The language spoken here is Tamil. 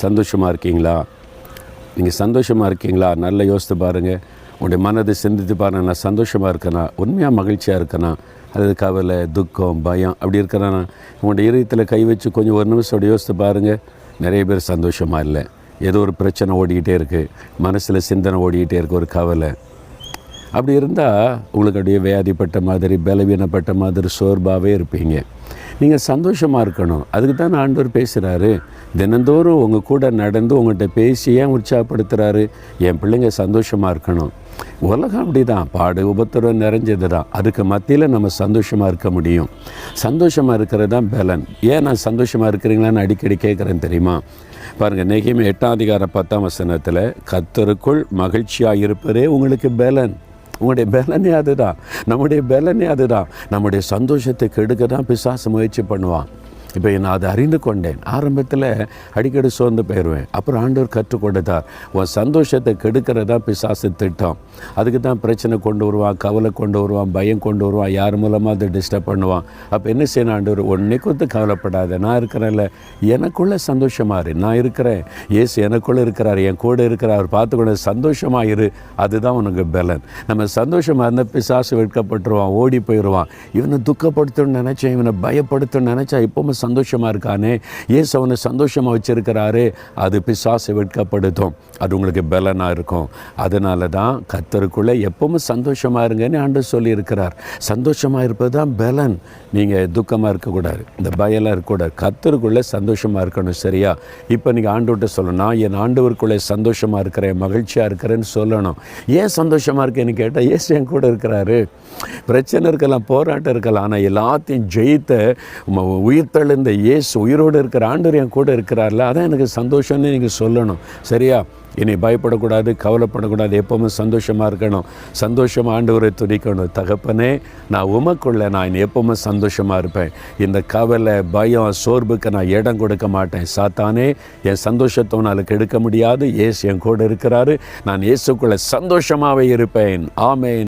சந்தோஷமாக இருக்கீங்களா? நீங்கள் சந்தோஷமாக இருக்கீங்களா? நல்லா யோசித்து பாருங்கள். உங்களுடைய மனதை சிந்தித்து பாருங்கள். நான் சந்தோஷமாக இருக்கேனா? உண்மையாக மகிழ்ச்சியாக இருக்கேனா? அல்லது கவலை, துக்கம், பயம் அப்படி இருக்கிறேன்னா? உங்களுடைய இதயத்தில் கை வச்சு கொஞ்சம் ஒரு நிமிஷம் அப்படி யோசித்து பாருங்கள். நிறைய பேர் சந்தோஷமாக இல்லை. ஏதோ ஒரு பிரச்சனை ஓடிக்கிட்டே இருக்குது, மனசில் சிந்தனை ஓடிக்கிட்டே இருக்குது, ஒரு கவலை. அப்படி இருந்தால் உங்களுக்கு அப்படியே வியாதிப்பட்ட மாதிரி, பலவீனப்பட்ட மாதிரி, சோர்வாகவே இருப்பீங்க. நீங்கள் சந்தோஷமாக இருக்கணும். அதுக்கு தான் ஆண்டவர் பேசுகிறாரு. தினந்தோறும் உங்கள் கூட நடந்து உங்கள்கிட்ட பேசி ஏன் உற்சாகப்படுத்துகிறாரு? என் பிள்ளைங்க சந்தோஷமாக இருக்கணும். உலகம் அப்படி தான், பாடு உபத்திரம் நிறைஞ்சது தான். அதுக்கு மத்தியில் நம்ம சந்தோஷமாக இருக்க முடியும். சந்தோஷமாக இருக்கிறது தான் பலன். ஏன் நான் சந்தோஷமாக இருக்கிறீங்களான்னு அடிக்கடி கேட்குறேன் தெரியுமா? பாருங்கள், நெகேமியா 8:10 கர்த்தருக்குள் மகிழ்ச்சியாக இருப்பதே உங்களுக்கு பலன். உங்களுடைய பலனே அதுதான், நம்முடைய பலனே அதுதான். நம்முடைய சந்தோஷத்தை கெடுக்க தான் பிசாசு முயற்சி பண்ணுவான். இப்போ நான் அதை அறிந்து கொண்டேன். ஆரம்பத்தில் அடிக்கடி சோர்ந்து போயிடுவேன். அப்புறம் ஆண்டவர் கற்றுக் கொடுத்தார், உன் சந்தோஷத்தை கெடுக்கிறதா பிசாசு திட்டம். அதுக்கு தான் பிரச்சனை கொண்டு வருவான், கவலை கொண்டு வருவான், பயம் கொண்டு வருவான், யார் மூலமாக அதை டிஸ்டர்ப் பண்ணுவான். அப்போ என்ன செய்யணும்? ஆண்டவர், உன்னை குறித்து கவலைப்படாத, நான் இருக்கிறேன்ல, எனக்குள்ளே சந்தோஷமாக இரு, நான் இருக்கிறேன், இயேசு எனக்குள்ளே இருக்கிறார், என் கூட இருக்கிறார், அவர் பார்த்துக்கொண்டு சந்தோஷமாக இரு. அதுதான் உனக்கு பலன். நம்ம சந்தோஷமாக இருந்தால் பிசாசு வெட்கப்பட்டுருவான், ஓடி போயிடுவான். இவனை துக்கப்படுத்தணும்னு நினச்சேன், இவனை பயப்படுத்தணும்னு நினச்சா இப்போவும் சந்தோஷமாக இருக்கானே, இயேசு அவனை சந்தோஷமாக வச்சுருக்கிறாரு, அது பிசாசை வெட்கப்படுத்தும். அது உங்களுக்கு பலனாக இருக்கும். அதனால தான் கர்த்தருக்குள்ளே எப்பவும் சந்தோஷமாக இருங்கன்னு ஆண்டவர் சொல்லியிருக்கிறார். சந்தோஷமாக இருப்பது தான் பலன். நீங்கள் துக்கமாக இருக்கக்கூடாது, இந்த பயலாம் இருக்கக்கூடாது. கர்த்தருக்குள்ளே சந்தோஷமாக இருக்கணும். சரியா? இப்போ நீங்கள் ஆண்டவர்கிட்ட சொல்லணும், நான் என் ஆண்டவருக்குள்ளே சந்தோஷமாக இருக்கிறேன், மகிழ்ச்சியாக இருக்கிறேன்னு சொல்லணும். ஏன் சந்தோஷமாக இருக்கேன்னு கேட்டால், இயேசு என் கூட இருக்கிறாரு. பிரச்சனை இருக்கலாம், போராட்டம் இருக்கலாம், ஆனால் எல்லாத்தையும் ஜெயித்த உயிர்த்தெழுந்த இயேசு, உயிரோடு இருக்கிற ஆண்டவர் என் கூட இருக்கிறார்ல, அதான் எனக்கு சந்தோஷம்னு நீங்கள் சொல்லணும். சரியா? இனி பயப்படக்கூடாது, கவலைப்படக்கூடாது, எப்போவுமே சந்தோஷமாக இருக்கணும். சந்தோஷமாக ஆண்டவரை துதிக்கணும். தகப்பனே, நான் உமக்குள்ள நான் எப்போவுமே சந்தோஷமாக இருப்பேன். இந்த கவலை, பயம், சோர்வுக்கு நான் இடம் கொடுக்க மாட்டேன். சாத்தானே, என் சந்தோஷத்தை உன்னால் கெடுக்க முடியாது. இயேசு என் கூட இருக்கிறாரு. நான் இயேசுக்குள்ளே சந்தோஷமாகவே இருப்பேன். ஆமென்.